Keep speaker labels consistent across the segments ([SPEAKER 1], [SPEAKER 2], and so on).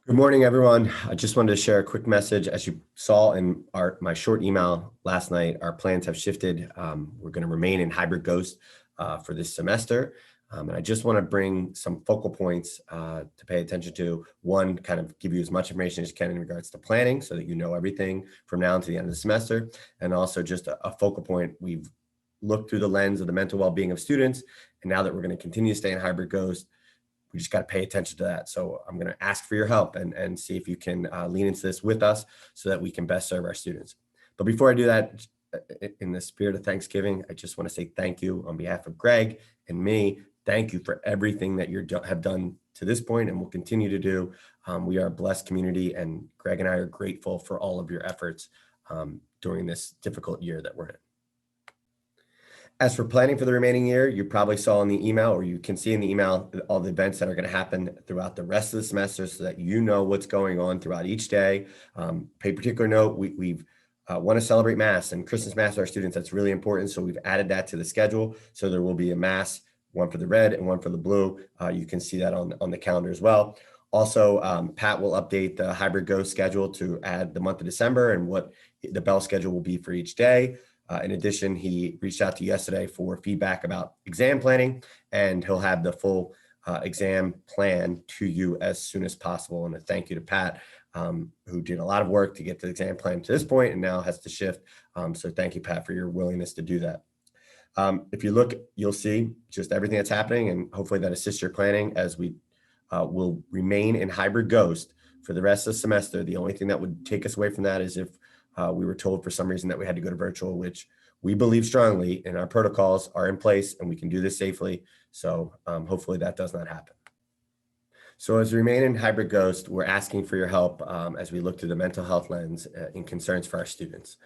[SPEAKER 1] Good morning, everyone. I just wanted to share a quick message. As you saw in my short email last night, our plans have shifted. We're going to remain in hybrid ghost for this semester. And I just want to bring some focal points to pay attention to. One, kind of give you as much information as you can in regards to planning so that you know everything from now until the end of the semester. And also just a focal point. We've looked through the lens of the mental well-being of students. And now that we're going to continue to stay in hybrid ghost, we just got to pay attention to that. So I'm going to ask for your help and see if you can lean into this with us so that we can best serve our students. But before I do that, in the spirit of Thanksgiving, I just want to say thank you on behalf of Greg and me. Thank you for everything that you have done to this point and will continue to do. We are a blessed community, and Greg and I are grateful for all of your efforts during this difficult year that we're in. As for planning for the remaining year, you probably saw in the email, or you can see in the email, all the events that are going to happen throughout the rest of the semester so that you know what's going on throughout each day. Pay particular note, we want to celebrate Mass and Christmas Mass with our students. That's really important. So we've added that to the schedule. So there will be a Mass, one for the red and one for the blue. You can see that on the calendar as well. Also, Pat will update the hybrid ghost schedule to add the month of December and what the bell schedule will be for each day. In addition, he reached out to you yesterday for feedback about exam planning, and he'll have the full exam plan to you as soon as possible. And a thank you to Pat, who did a lot of work to get the exam plan to this point and now has to shift. So thank you, Pat, for your willingness to do that. If you look, you'll see just everything that's happening, and hopefully that assists your planning as we will remain in hybrid ghost for the rest of the semester. The only thing that would take us away from that is if we were told for some reason that we had to go to virtual, which we believe strongly and our protocols are in place and we can do this safely. So hopefully that does not happen. So as we remain in hybrid ghost, we're asking for your help as we look through the mental health lens and concerns for our students.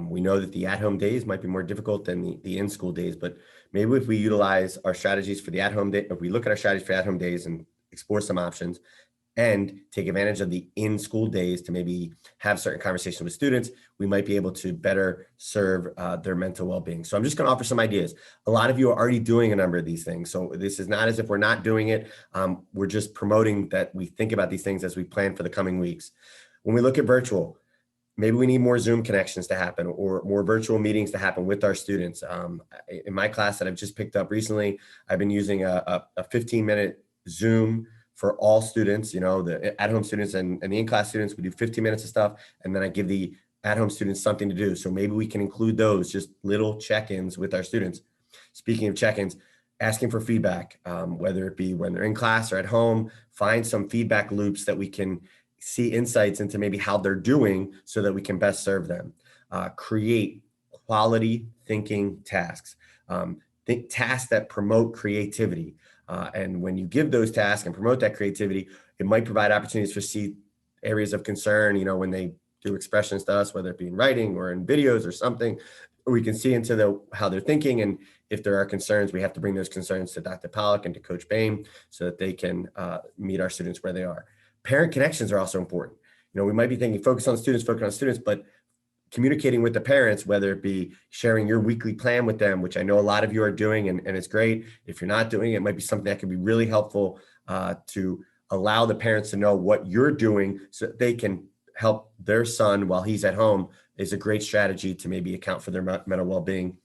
[SPEAKER 1] We know that the at-home days might be more difficult than the in-school days, but maybe if we utilize our strategies for the at-home day, if we look at our strategies for at-home days and explore some options, and take advantage of the in-school days to maybe have certain conversations with students, we might be able to better serve their mental well-being. So I'm just going to offer some ideas. A lot of you are already doing a number of these things. So this is not as if we're not doing it. We're just promoting that we think about these things as we plan for the coming weeks. When we look at virtual, maybe we need more Zoom connections to happen or more virtual meetings to happen with our students. In my class that I've just picked up recently, I've been using a 15-minute Zoom for all students, the at-home students and the in-class students. We do 15 minutes of stuff, and then I give the at-home students something to do. So maybe we can include those, just little check-ins with our students. Speaking of check-ins, asking for feedback, whether it be when they're in class or at home, find some feedback loops that we can see insights into maybe how they're doing so that we can best serve them. Create quality thinking tasks. Think tasks that promote creativity. And when you give those tasks and promote that creativity, it might provide opportunities for see areas of concern, when they do expressions to us, whether it be in writing or in videos or something, we can see into how they're thinking. And if there are concerns, we have to bring those concerns to Dr. Pollack and to Coach Boehm so that they can meet our students where they are. Parent connections are also important. We might be thinking focus on students, but communicating with the parents, whether it be sharing your weekly plan with them, which I know a lot of you are doing, and it's great. If you're not doing it, it might be something that can be really helpful to allow the parents to know what you're doing so that they can help their son while he's at home is a great strategy to maybe account for their mental well-being.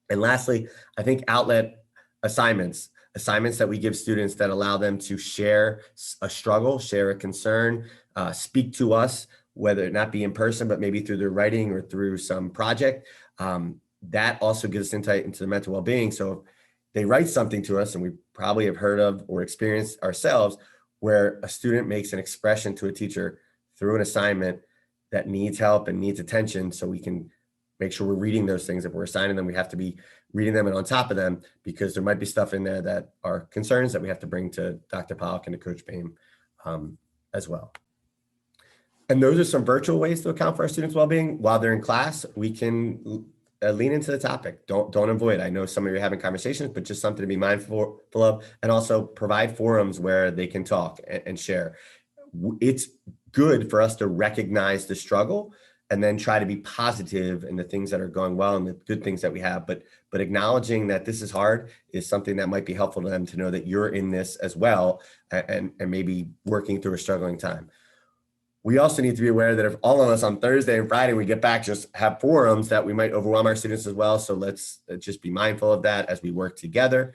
[SPEAKER 1] And lastly, I think outlet assignments that we give students that allow them to share a struggle, share a concern, speak to us, whether it not be in person, but maybe through their writing or through some project. That also gives us insight into the mental well-being. So if they write something to us, and we probably have heard of or experienced ourselves, where a student makes an expression to a teacher through an assignment that needs help and needs attention, so we can make sure we're reading those things. If we're assigning them, we have to be reading them and on top of them, because there might be stuff in there that are concerns that we have to bring to Dr. Pollack and to Coach Boehm as well. And those are some virtual ways to account for our students' well-being. While they're in class, we can lean into the topic. Don't avoid. I know some of you are having conversations, but just something to be mindful of, and also provide forums where they can talk and share. It's good for us to recognize the struggle and then try to be positive in the things that are going well and the good things that we have. But acknowledging that this is hard is something that might be helpful to them to know that you're in this as well, and maybe working through a struggling time. We also need to be aware that if all of us on Thursday and Friday we get back just have forums, that we might overwhelm our students as well. So let's just be mindful of that as we work together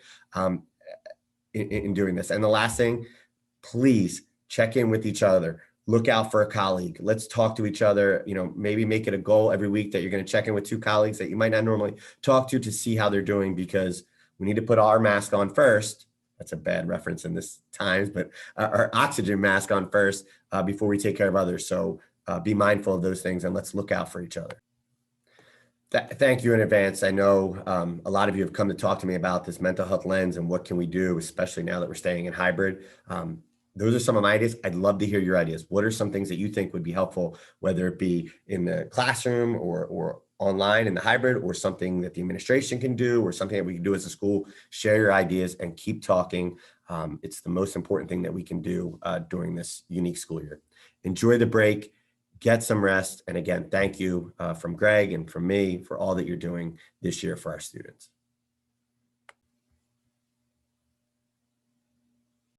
[SPEAKER 1] in doing this. And the last thing, please check in with each other. Look out for a colleague. Let's talk to each other. Maybe make it a goal every week that you're going to check in with 2 colleagues that you might not normally talk to see how they're doing, because we need to put our mask on first. That's a bad reference in this times, but our oxygen mask on first before we take care of others. So be mindful of those things, and let's look out for each other. Thank you in advance. I know a lot of you have come to talk to me about this mental health lens and what can we do, especially now that we're staying in hybrid. Those are some of my ideas. I'd love to hear your ideas. What are some things that you think would be helpful, whether it be in the classroom or online in the hybrid, or something that the administration can do, or something that we can do as a school? Share your ideas and keep talking. It's the most important thing that we can do during this unique school year. Enjoy the break, get some rest. And again, thank you from Greg and from me for all that you're doing this year for our students.